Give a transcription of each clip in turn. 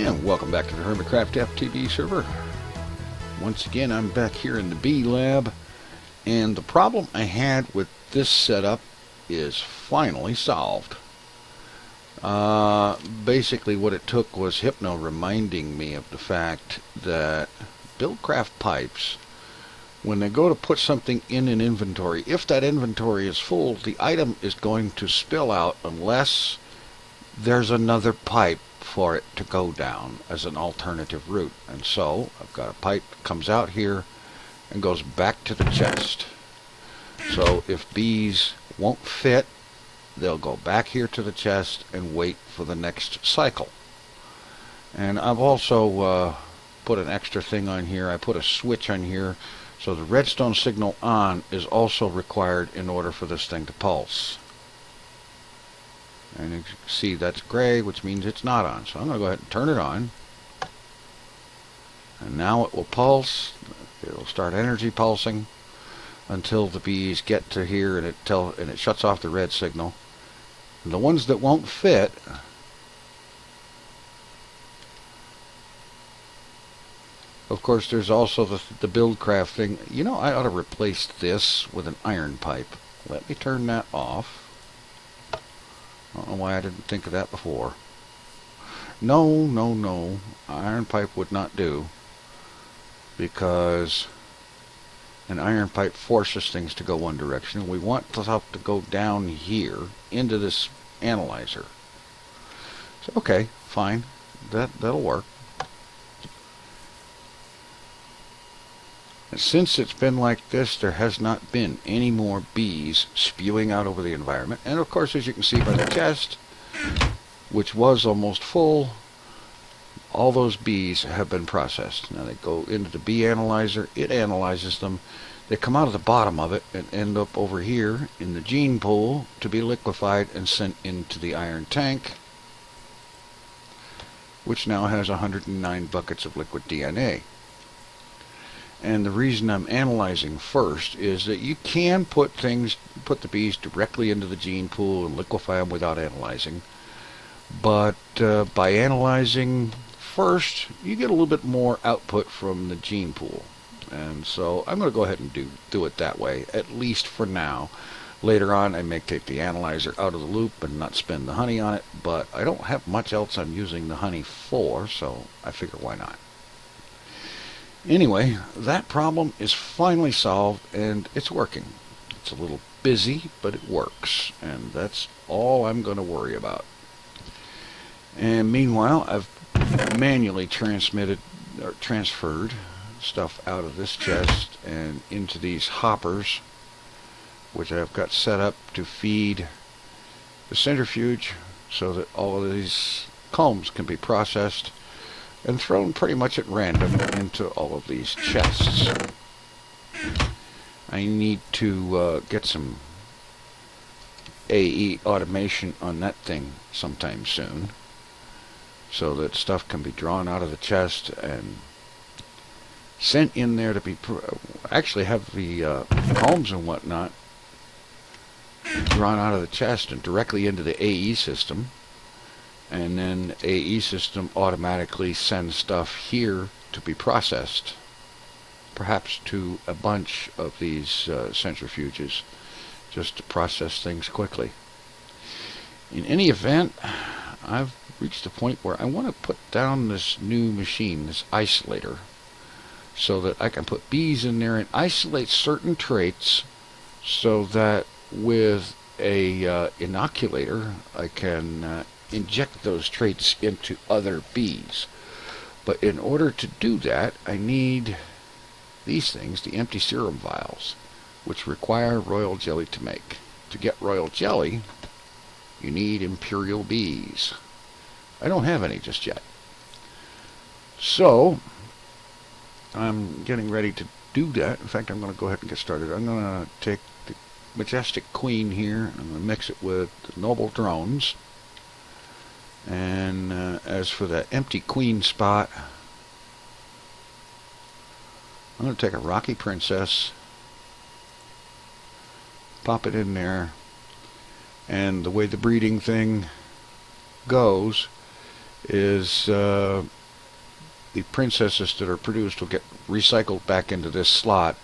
And welcome back to the Hermitcraft FTB server. Once again, I'm back here in the bee lab, and the problem I had with this setup is finally solved. Basically what it took was Hypno reminding me of the fact that Buildcraft pipes, when they go to put something in an inventory, if that inventory is full, the item is going to spill out unless there's another pipe for it to go down as an alternative route. And so I've got a pipe that comes out here and goes back to the chest. So if bees won't fit, they'll go back here to the chest and wait for the next cycle. And I've also put an extra thing on here. I put a switch on here, so the redstone signal on is also required in order for this thing to pulse. And you can see that's gray, which means it's not on. So I'm going to go ahead and turn it on. And now it will pulse. It'll start energy pulsing until the bees get to here, and it shuts off the red signal. And the ones that won't fit, of course, there's also the Buildcraft thing. You know, I ought to replace this with an iron pipe. Let me turn that off. I don't know why I didn't think of that before. No. Iron pipe would not do, because an iron pipe forces things to go one direction. We want the stuff to go down here into this analyzer. So, okay, fine. That'll work. And since it's been like this, there has not been any more bees spewing out over the environment. And of course, as you can see by the chest, which was almost full, all those bees have been processed. Now they go into the bee analyzer, it analyzes them, they come out of the bottom of it and end up over here in the gene pool to be liquefied and sent into the iron tank, which now has 109 buckets of liquid DNA. And the reason I'm analyzing first is that you can put the bees directly into the gene pool and liquefy them without analyzing. But by analyzing first, you get a little bit more output from the gene pool. And so I'm going to go ahead and do it that way, at least for now. Later on, I may take the analyzer out of the loop and not spend the honey on it, but I don't have much else I'm using the honey for, so I figure why not. Anyway, that problem is finally solved, and it's working. It's a little busy, but it works, and that's all I'm going to worry about. And meanwhile, I've manually transferred stuff out of this chest and into these hoppers, which I've got set up to feed the centrifuge so that all of these combs can be processed and thrown pretty much at random into all of these chests. I need to get some AE automation on that thing sometime soon, so that stuff can be drawn out of the chest and sent in there to be actually have the combs and whatnot drawn out of the chest and directly into the AE system. And then AE system automatically sends stuff here to be processed, perhaps to a bunch of these centrifuges, just to process things quickly. In any event, I've reached a point where I want to put down this new machine, this isolator, so that I can put bees in there and isolate certain traits, so that with a inoculator I can inject those traits into other bees. But in order to do that, I need these things, the empty serum vials, which require royal jelly to make. To get royal jelly, you need Imperial bees. I don't have any just yet. So I'm getting ready to do that. In fact, I'm going to go ahead and get started. I'm going to take the Majestic Queen here, I'm going to mix it with the Noble Drones. And as for that empty queen spot, I'm going to take a Rocky Princess, pop it in there, and the way the breeding thing goes is the princesses that are produced will get recycled back into this slot,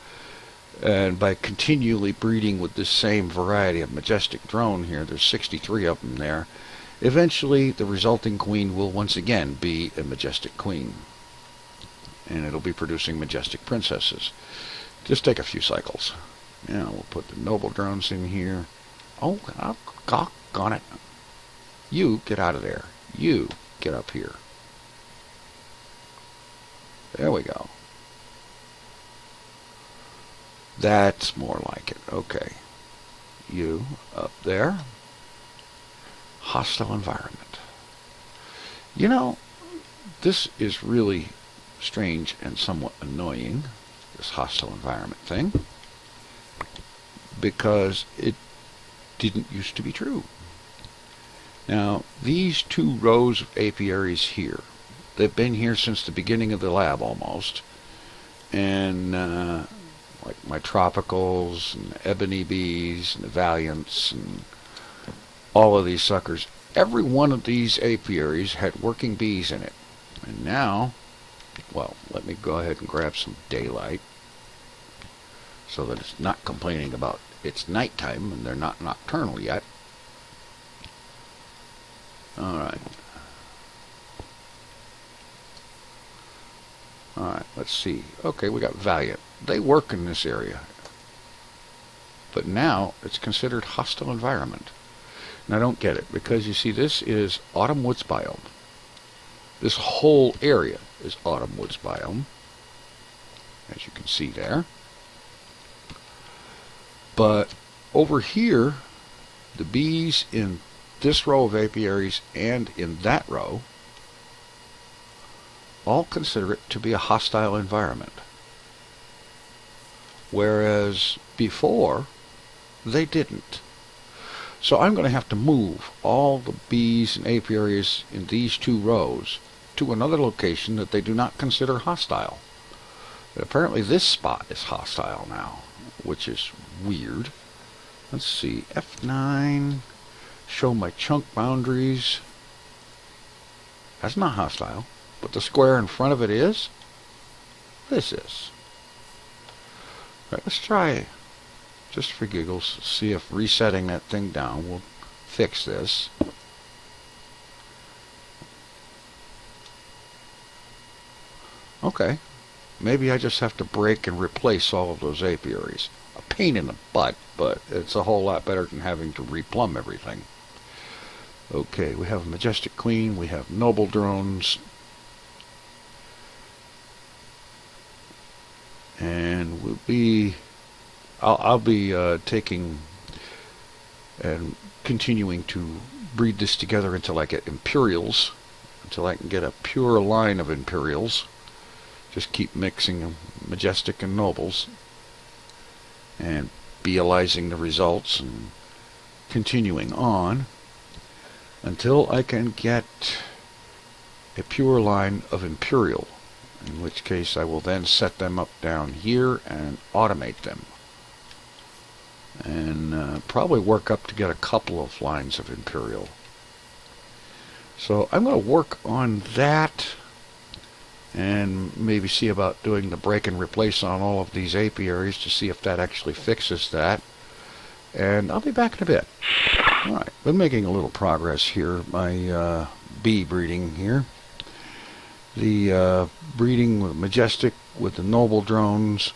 and by continually breeding with this same variety of majestic drone here, there's 63 of them there, eventually the resulting queen will once again be a majestic queen, and it'll be producing majestic princesses. Just take a few cycles. Now we'll put the noble drones in here. Oh, got it. You get out of there. You get up here. There we go. That's more like it. Okay. You up there. Hostile environment. You know, this is really strange and somewhat annoying, this hostile environment thing, because it didn't used to be true. Now, these 2 rows of apiaries here, they've been here since the beginning of the lab almost, and like my tropicals and ebony bees and the valiants and all of these suckers, every one of these apiaries had working bees in it. And now, well, let me go ahead and grab some daylight so that it's not complaining about it's nighttime and they're not nocturnal yet. Alright. Alright, let's see. Okay, we got Valiant. They work in this area. But now it's considered hostile environment. And I don't get it, because you see this is autumn woods biome. This whole area is autumn woods biome, as you can see there. But over here, the bees in this row of apiaries and in that row all consider it to be a hostile environment. Whereas before, they didn't. So I'm going to have to move all the bees and apiaries in these 2 rows to another location that they do not consider hostile. But apparently this spot is hostile now, which is weird. Let's see, F9, show my chunk boundaries. That's not hostile, but the square in front of it is? This is. All right, let's try, just for giggles, see if resetting that thing down will fix this. Okay, maybe I just have to break and replace all of those apiaries. A pain in the butt, but it's a whole lot better than having to replumb everything. Okay, we have a majestic queen, we have noble drones, and I'll be taking and continuing to breed this together until I get Imperials, until I can get a pure line of Imperials. Just keep mixing majestic and nobles and bealizing the results and continuing on until I can get a pure line of Imperial, in which case I will then set them up down here and automate them, and probably work up to get a couple of lines of Imperial. So I'm going to work on that and maybe see about doing the break and replace on all of these apiaries to see if that actually fixes that. And I'll be back in a bit. Alright, been making a little progress here. My bee breeding here. The breeding with majestic with the noble drones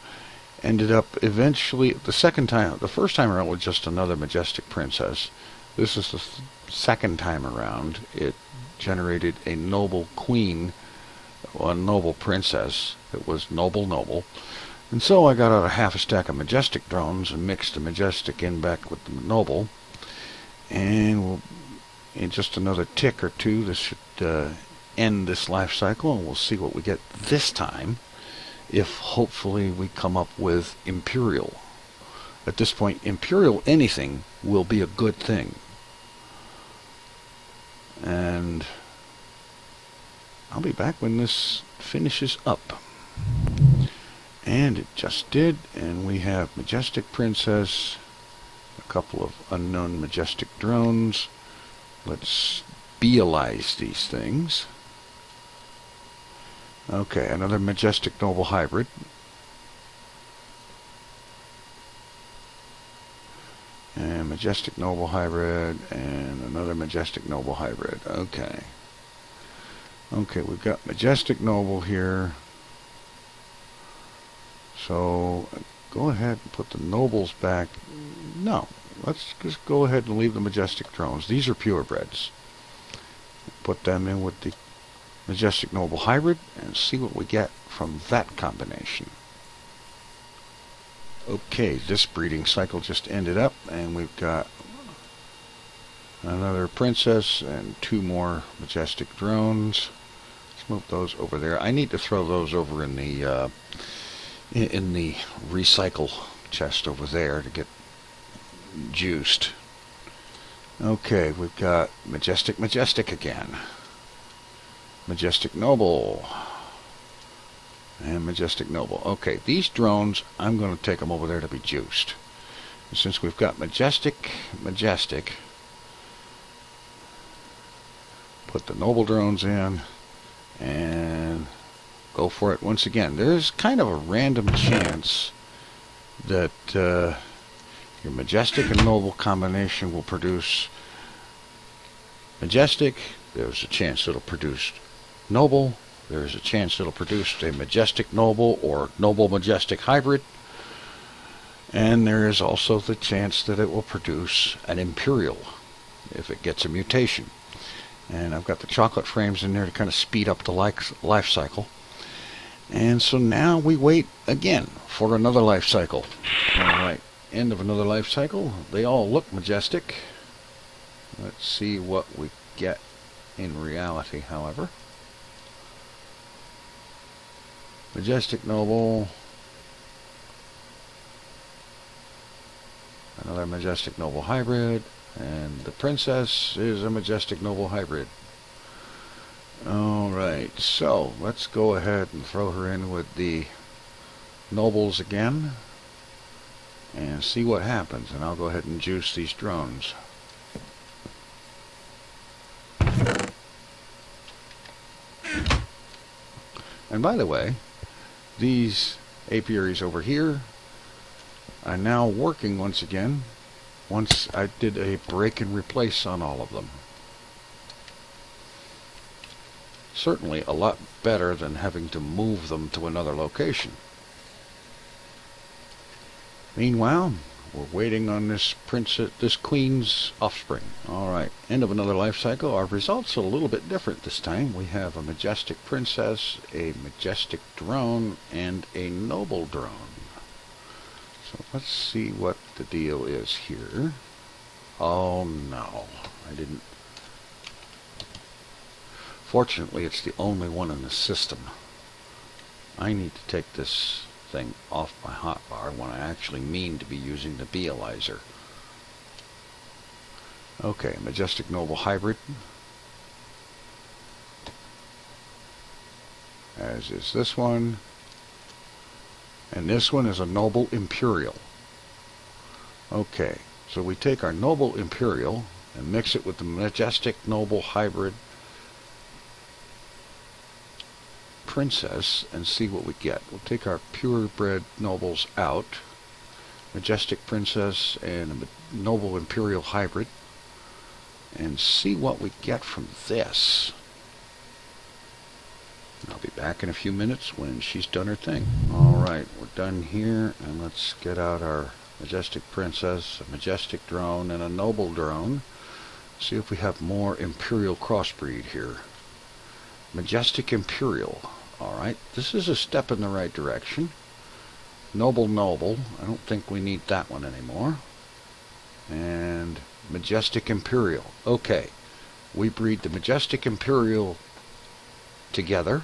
ended up eventually, the first time around was just another majestic princess. This is the second time around. It generated a noble queen, a noble princess. It was noble. And so I got out a half a stack of majestic drones and mixed the majestic in back with the noble. And we'll, in just another tick or two, this should end this life cycle, and we'll see what we get this time, if hopefully we come up with Imperial. At this point, Imperial anything will be a good thing. And I'll be back when this finishes up. And it just did, and we have Majestic Princess, a couple of unknown majestic drones. Let's bealize these things. Okay, another Majestic Noble Hybrid. And Majestic Noble Hybrid, and another Majestic Noble Hybrid. Okay. Okay, we've got Majestic Noble here. So, go ahead and put the Nobles back. No, let's just go ahead and leave the Majestic Drones. These are purebreds. Put them in with the Majestic Noble Hybrid and see what we get from that combination. Okay, this breeding cycle just ended up, and we've got another Princess and 2 more Majestic Drones. Let's move those over there. I need to throw those over in the recycle chest over there to get juiced. Okay, we've got Majestic again. Majestic Noble. And Majestic Noble. Okay, these drones, I'm going to take them over there to be juiced. And since we've got Majestic, put the Noble drones in and go for it once again. There's kind of a random chance that your Majestic and Noble combination will produce Majestic. There's a chance it'll produce Noble. There's a chance it'll produce a Majestic Noble or Noble Majestic Hybrid. And there is also the chance that it will produce an Imperial if it gets a mutation. And I've got the chocolate frames in there to kind of speed up the life cycle. And so now we wait again for another life cycle. Alright, end of another life cycle. They all look majestic. Let's see what we get in reality, however. Majestic Noble. Another Majestic Noble Hybrid. And the Princess is a Majestic Noble Hybrid. Alright, so let's go ahead and throw her in with the Nobles again and see what happens. And I'll go ahead and juice these drones. And by the way, these apiaries over here are now working once again. Once I did a break and replace on all of them. Certainly a lot better than having to move them to another location. Meanwhile, we're waiting on this queen's offspring. Alright, end of another life cycle. Our results are a little bit different this time. We have a Majestic Princess, a Majestic Drone, and a Noble Drone. So let's see what the deal is here. Oh no, I didn't. Fortunately, it's the only one in the system. I need to take this thing off my hotbar when I actually mean to be using the bealizer. Okay, Majestic Noble Hybrid. As is this one. And this one is a Noble Imperial. Okay, so we take our Noble Imperial and mix it with the Majestic Noble Hybrid Princess and see what we get. We'll take our purebred Nobles out, Majestic Princess and a Noble Imperial Hybrid, and see what we get from this. I'll be back in a few minutes when she's done her thing. Alright, we're done here, and let's get out our Majestic Princess, a Majestic Drone, and a Noble Drone. See if we have more Imperial crossbreed here. Majestic Imperial. Alright, this is a step in the right direction. Noble. I don't think we need that one anymore. And Majestic Imperial. Okay, we breed the Majestic Imperial together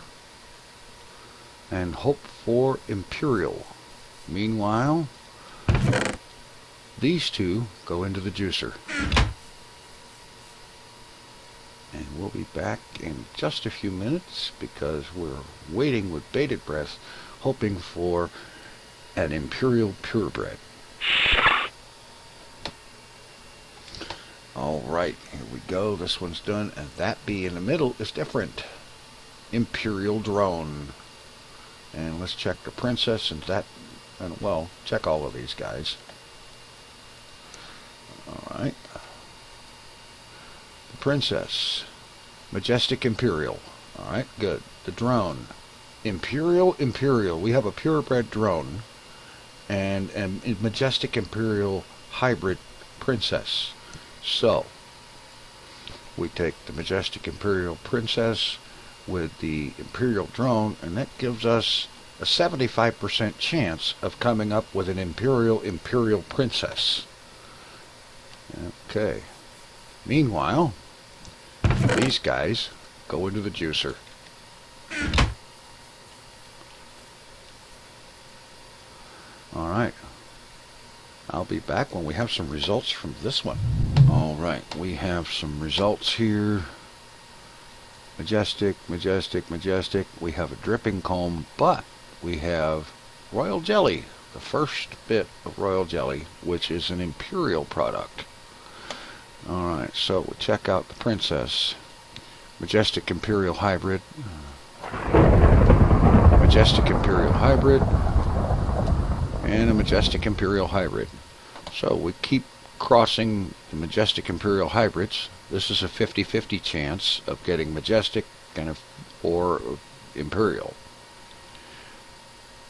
and hope for Imperial. Meanwhile, these two go into the juicer. And we'll be back in just a few minutes because we're waiting with bated breath, hoping for an Imperial purebred. Alright, here we go. This one's done, and that bee in the middle is different. Imperial drone. And let's check the princess and that, and well, check all of these guys. Alright. The princess. Majestic Imperial. Alright, good. The drone. Imperial. We have a purebred drone and a Majestic Imperial hybrid princess. So, we take the Majestic Imperial princess with the Imperial drone, and that gives us a 75% chance of coming up with an Imperial princess. Okay. Meanwhile, these guys go into the juicer. Alright. I'll be back when we have some results from this one. Alright, we have some results here. Majestic. We have a dripping comb, but we have royal jelly. The first bit of royal jelly, which is an Imperial product. Alright, so we'll check out the princess. Majestic Imperial hybrid. Majestic Imperial hybrid. And a Majestic Imperial hybrid. So we keep crossing the Majestic Imperial hybrids. This is a 50-50 chance of getting Majestic or Imperial.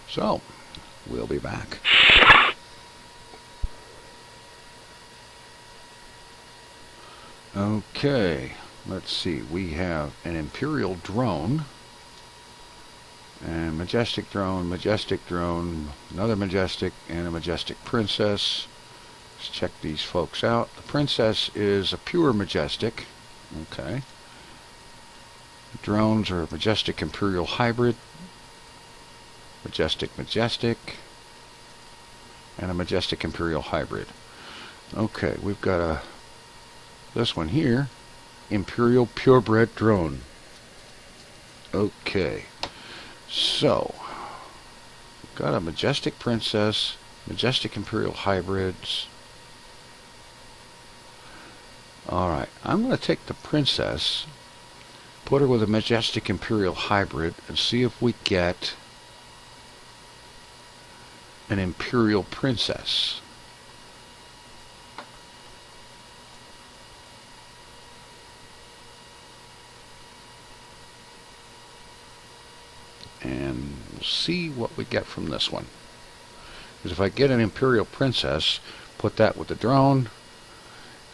So, we'll be back. Okay, let's see. We have an Imperial drone. And Majestic drone, another Majestic, and a Majestic princess. Let's check these folks out. The princess is a pure Majestic. Okay. The drones are a Majestic Imperial hybrid. Majestic, and a Majestic Imperial hybrid. Okay, we've got this one here, Imperial purebred drone. Okay. So, we've got a Majestic princess, Majestic Imperial hybrids. Alright, I'm going to take the princess, put her with a Majestic Imperial hybrid, and see if we get an Imperial princess. And we'll see what we get from this one. Because if I get an Imperial princess, put that with the drone,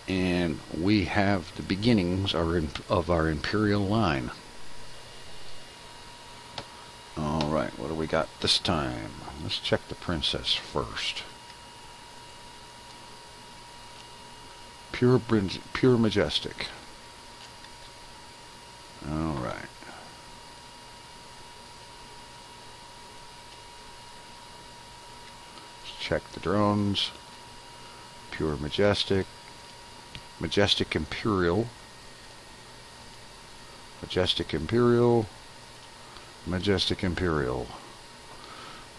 and we have the beginnings of our Imperial line. Alright, what do we got this time? Let's check the princess first. Pure Majestic. Alright. Check the drones. Pure Majestic. Majestic Imperial. Majestic Imperial. Majestic Imperial.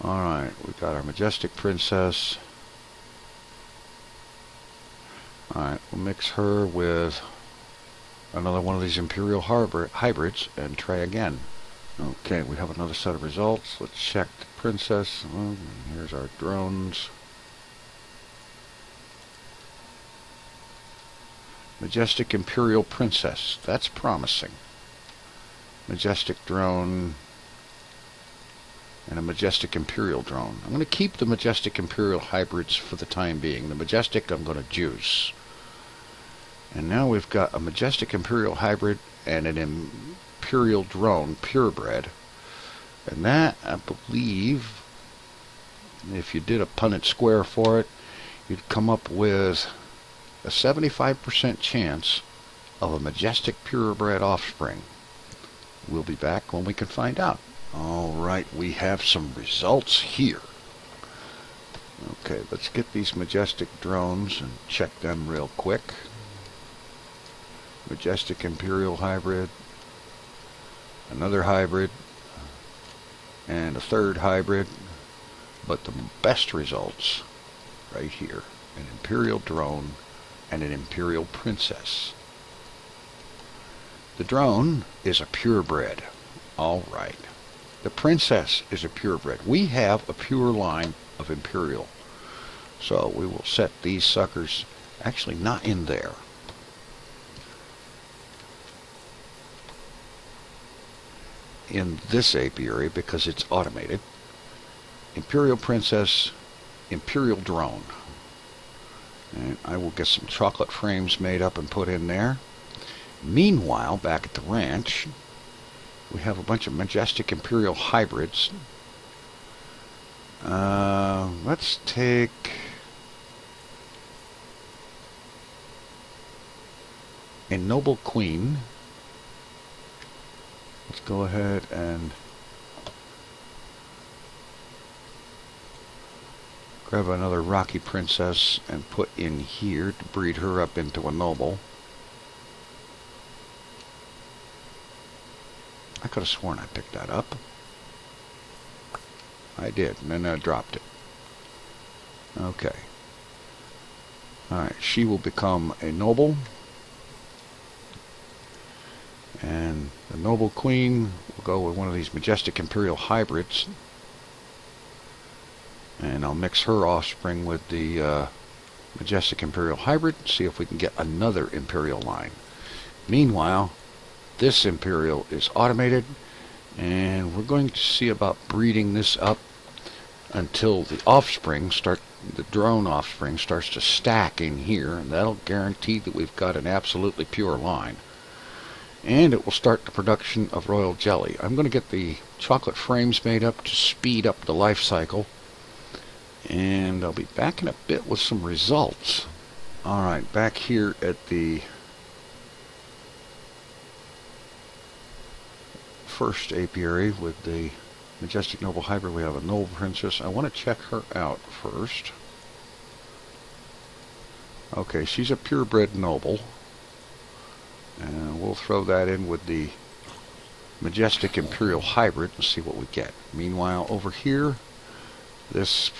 Alright, we've got our Majestic Princess. Alright, we'll mix her with another one of these Imperial hybrids and try again. Okay, we have another set of results. Let's check the princess. Well, here's our drones. Majestic Imperial Princess. That's promising. Majestic drone. And a Majestic Imperial drone. I'm going to keep the Majestic Imperial hybrids for the time being. The Majestic I'm going to juice. And now we've got a Majestic Imperial hybrid and an Imperial drone, purebred. And that, I believe, if you did a Punnett square for it, you'd come up with a 75% chance of a Majestic purebred offspring. We'll be back when we can find out. Alright, we have some results here. Okay, let's get these Majestic drones and check them real quick. Majestic Imperial hybrid, another hybrid, and a third hybrid, but the best results right here. An Imperial drone and an Imperial Princess. The drone is a purebred. All right. The Princess is a purebred. We have a pure line of Imperial. So we will set these suckers, actually not in there. In this apiary because it's automated. Imperial Princess, Imperial Drone. And I will get some chocolate frames made up and put in there. Meanwhile, back at the ranch, we have a bunch of majestic Imperial hybrids. Let's take a noble queen. Let's go ahead and grab another Rocky Princess and put in here to breed her up into a noble. I could have sworn I picked that up. I did, and then I dropped it. Okay. Alright, she will become a noble. And the noble queen will go with one of these majestic Imperial hybrids. And I'll mix her offspring with the majestic Imperial hybrid, see if we can get another Imperial line. Meanwhile, this Imperial is automated, and we're going to see about breeding this up until the offspring the drone offspring starts to stack in here, and that'll guarantee that we've got an absolutely pure line. And it will start the production of royal jelly. I'm going to get the chocolate frames made up to speed up the life cycle, and I'll be back in a bit with some results. Alright, back here at the first apiary with the majestic noble hybrid, we have a noble princess. I want to check her out first. Okay, she's a purebred noble, and we'll throw that in with the majestic Imperial hybrid and see what we get. Meanwhile, over here, this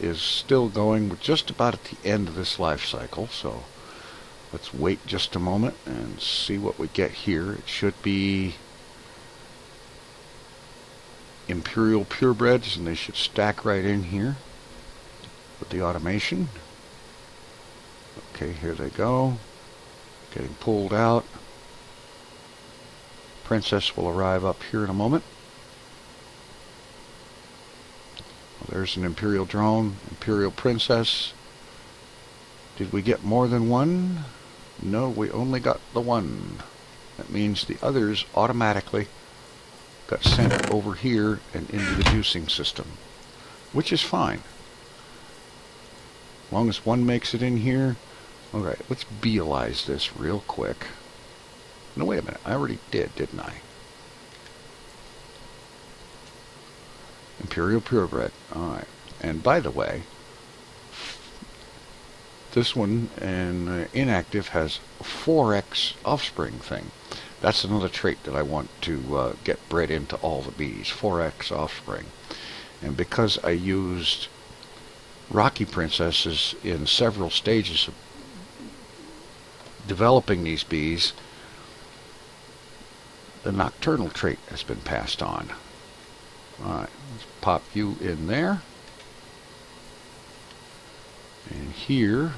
is still going. We're just about at the end of this life cycle, so let's wait just a moment and see what we get here. It should be Imperial purebreds, and they should stack right in here with the automation. Okay, here they go, getting pulled out. Princess will arrive up here in a moment. Well, there's an Imperial drone, Imperial Princess. Did we get more than one? No, we only got the one. That means the others automatically got sent over here and into the juicing system, which is fine. As long as one makes it in here. Alright, let's beelize this real quick. No, wait a minute. I already did, didn't I? Imperial purebred. Alright. And by the way, this one and inactive has 4x offspring thing. That's another trait that I want to get bred into all the bees. 4x offspring. And because I used Rocky Princesses in several stages of developing these bees, the nocturnal trait has been passed on. Alright, let's pop you in there. And here,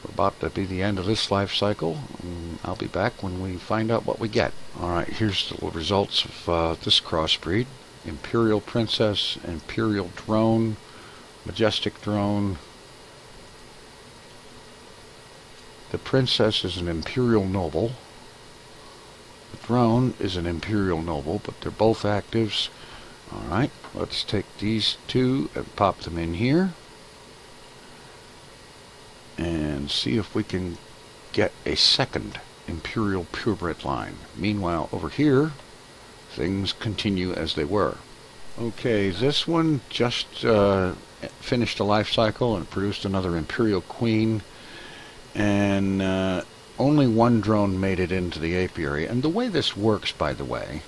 we're about to be the end of this life cycle. I'll be back when we find out what we get. Alright, here's the results of this crossbreed. Imperial Princess, Imperial Drone, Majestic Drone. The Princess is an Imperial Noble. The Drone is an Imperial Noble, but they're both actives. Alright, let's take these two and pop them in here. And see if we can get a second Imperial purebred line. Meanwhile, over here, things continue as they were. Okay, this one just finished a life cycle and produced another Imperial Queen. And only one drone made it into the apiary. And the way this works, by the way,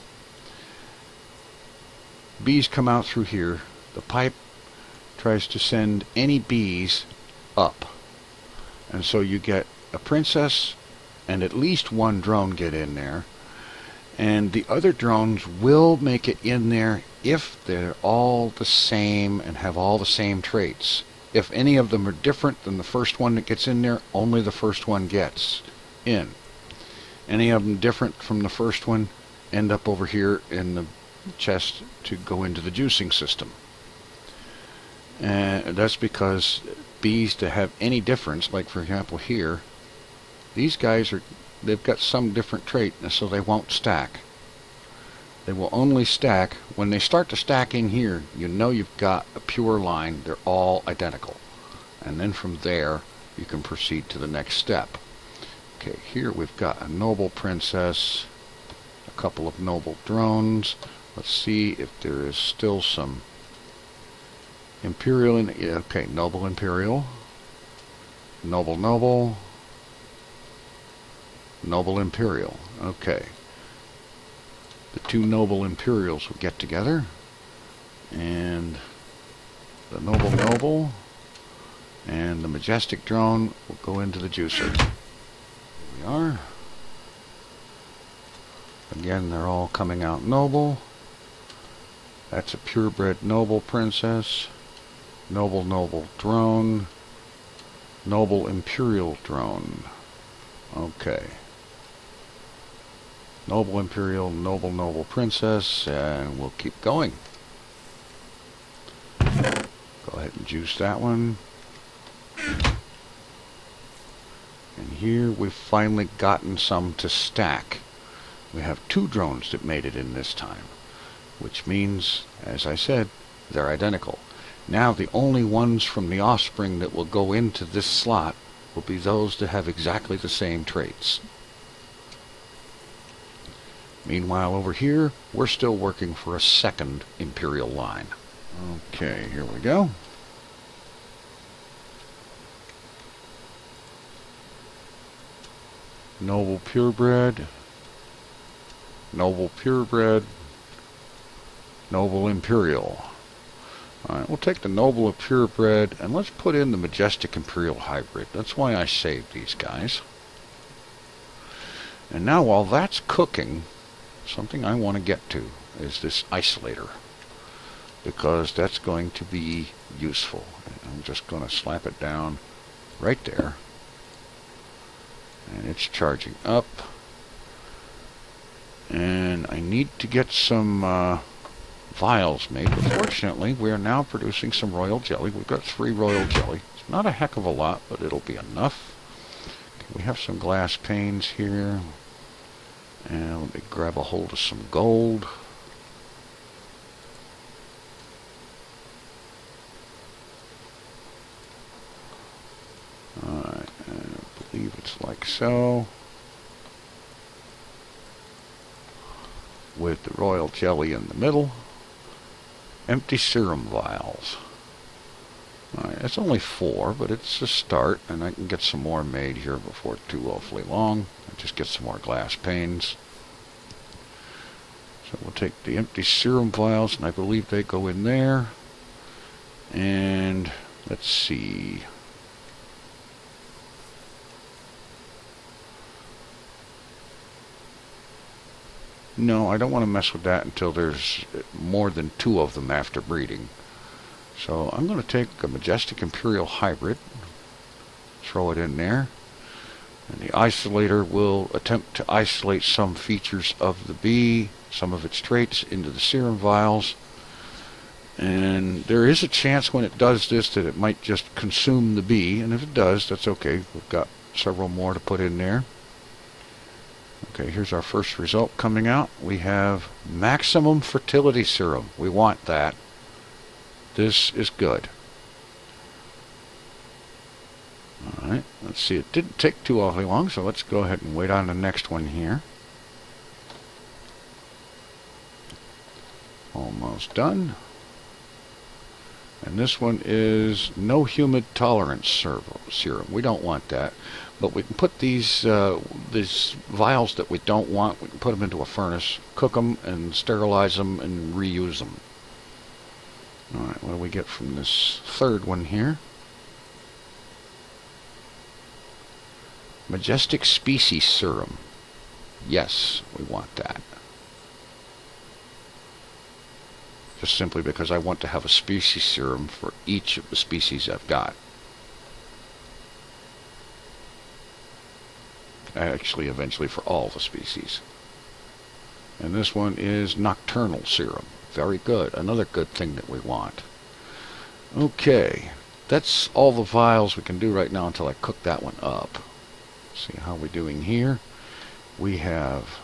bees come out through here. The pipe tries to send any bees up. And so you get a princess and at least one drone get in there. And the other drones will make it in there if they're all the same and have all the same traits. If any of them are different than the first one that gets in there, only the first one gets in. Any of them different from the first one end up over here in the chest to go into the juicing system. And that's because bees to have any difference, like for example here, these guys they've got some different trait, so they won't stack. They will only stack when they start to stack in here. You know you've got a pure line. They're all identical, and then from there you can proceed to the next step. Okay, here we've got a noble princess, a couple of noble drones. Let's see if there is still some Imperial in it. Yeah, okay, noble Imperial, noble noble, noble Imperial. Okay. The two noble Imperials will get together, and the noble noble and the majestic drone will go into the juicer. Here we are. Again, they're all coming out noble. That's a purebred noble princess, noble noble drone, noble Imperial drone. Okay. Noble Imperial, noble noble princess, and we'll keep going. Go ahead and juice that one. And here we've finally gotten some to stack. We have two drones that made it in this time, which means, as I said, they're identical. Now the only ones from the offspring that will go into this slot will be those that have exactly the same traits. Meanwhile, over here, we're still working for a second Imperial line. Okay, here we go. Noble purebred, noble purebred, noble Imperial. Alright, we'll take the noble purebred and let's put in the majestic Imperial hybrid. That's why I saved these guys. And now while that's cooking, something I want to get to is this isolator, because that's going to be useful. I'm just going to slap it down right there, and it's charging up, and I need to get some vials made, but fortunately we are now producing some royal jelly. We've got 3 royal jelly. It's not a heck of a lot, but it'll be enough. Okay, we have some glass panes here. And let me grab a hold of some gold. Alright, and I believe it's like so. With the royal jelly in the middle. Empty serum vials. Alright, it's only 4, but it's a start, and I can get some more made here before too awfully long. I'll just get some more glass panes. So we'll take the empty serum vials, and I believe they go in there. And let's see. No, I don't want to mess with that until there's more than 2 of them after breeding. So I'm going to take a majestic Imperial hybrid, throw it in there, and the isolator will attempt to isolate some features of the bee, some of its traits, into the serum vials. And there is a chance when it does this that it might just consume the bee, and if it does, that's okay. We've got several more to put in there. Okay, here's our first result coming out. We have maximum fertility serum. We want that. This is good. Alright, let's see. It didn't take too awfully long, so let's go ahead and wait on the next one here. Almost done. And this one is no humid tolerance serum. We don't want that. But we can put these vials that we don't want, we can put them into a furnace, cook them, and sterilize them, and reuse them. Alright, what do we get from this third one here? Majestic species serum. Yes, we want that. Just simply because I want to have a species serum for each of the species I've got. Actually, eventually for all the species. And this one is nocturnal serum. Very good. Another good thing that we want. Okay. That's all the vials we can do right now until I cook that one up. See how we're doing here. We have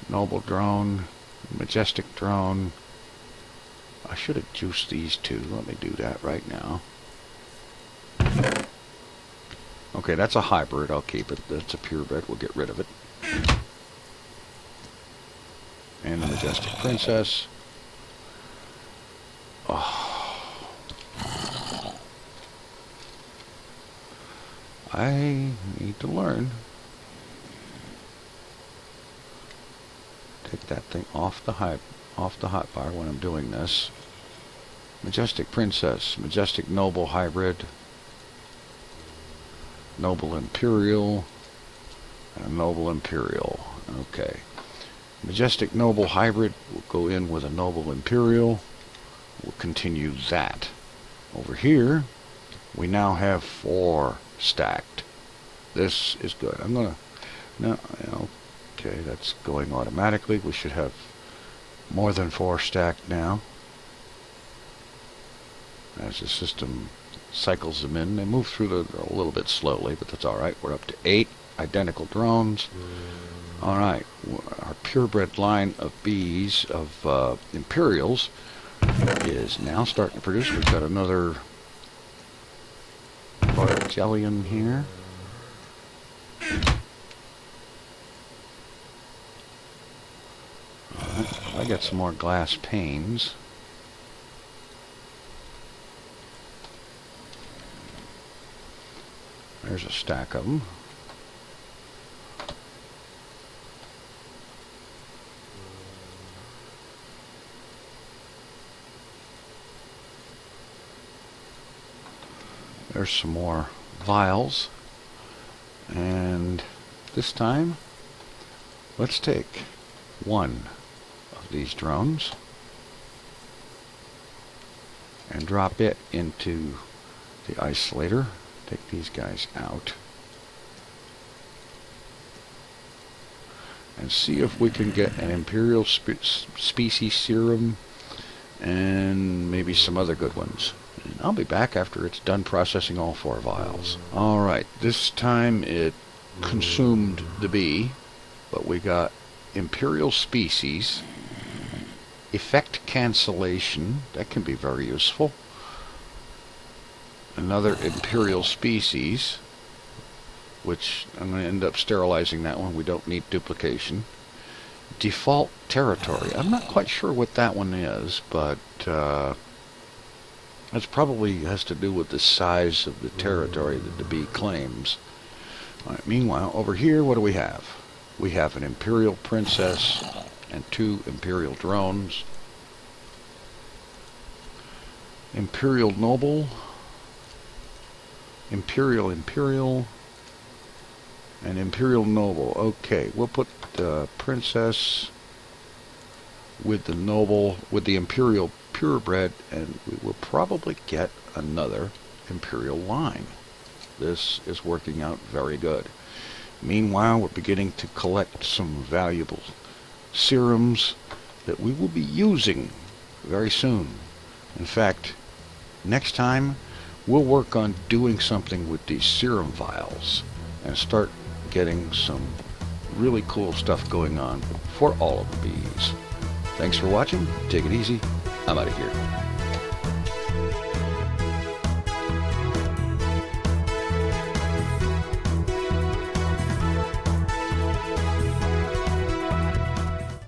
Noble Drone, Majestic Drone. I should have juiced these two. Let me do that right now. Okay, that's a hybrid. I'll keep it. That's a purebred. We'll get rid of it. And the Majestic Princess. Oh. I need to learn. Take that thing off the hotbar when I'm doing this. Majestic Princess, Majestic Noble Hybrid, Noble Imperial, and Noble Imperial. Okay. Majestic Noble Hybrid will go in with a Noble Imperial. We'll continue that. Over here, we now have 4 stacked. This is good. I'm gonna... No, okay, that's going automatically. We should have more than 4 stacked now. As the system cycles them in, they move through a little bit slowly, but that's alright. We're up to 8 identical drones. Alright, our purebred line of bees, of Imperials, is now starting to produce. We've got another Jellion here. I got some more glass panes. There's a stack of them. There's some more vials. And this time, let's take one of these drones and drop it into the isolator. Take these guys out and see if we can get an Imperial species serum and maybe some other good ones. And I'll be back after it's done processing all 4 vials. Alright, this time it consumed the bee, but we got Imperial species, effect cancellation, that can be very useful. Another Imperial species, which I'm going to end up sterilizing that one. We don't need duplication. Default territory. I'm not quite sure what that one is, but that probably has to do with the size of the territory that the bee claims. All right, meanwhile, over here, what do we have? We have an Imperial Princess and 2 Imperial drones. Imperial Noble. Imperial, and Imperial Noble. Okay, we'll put the Princess with the Noble, with the Imperial Purebred, and we will probably get another Imperial line. This is working out very good. Meanwhile, we're beginning to collect some valuable serums that we will be using very soon. In fact, next time, we'll work on doing something with these serum vials and start getting some really cool stuff going on for all of the bees. Thanks for watching. Take it easy. I'm out of here.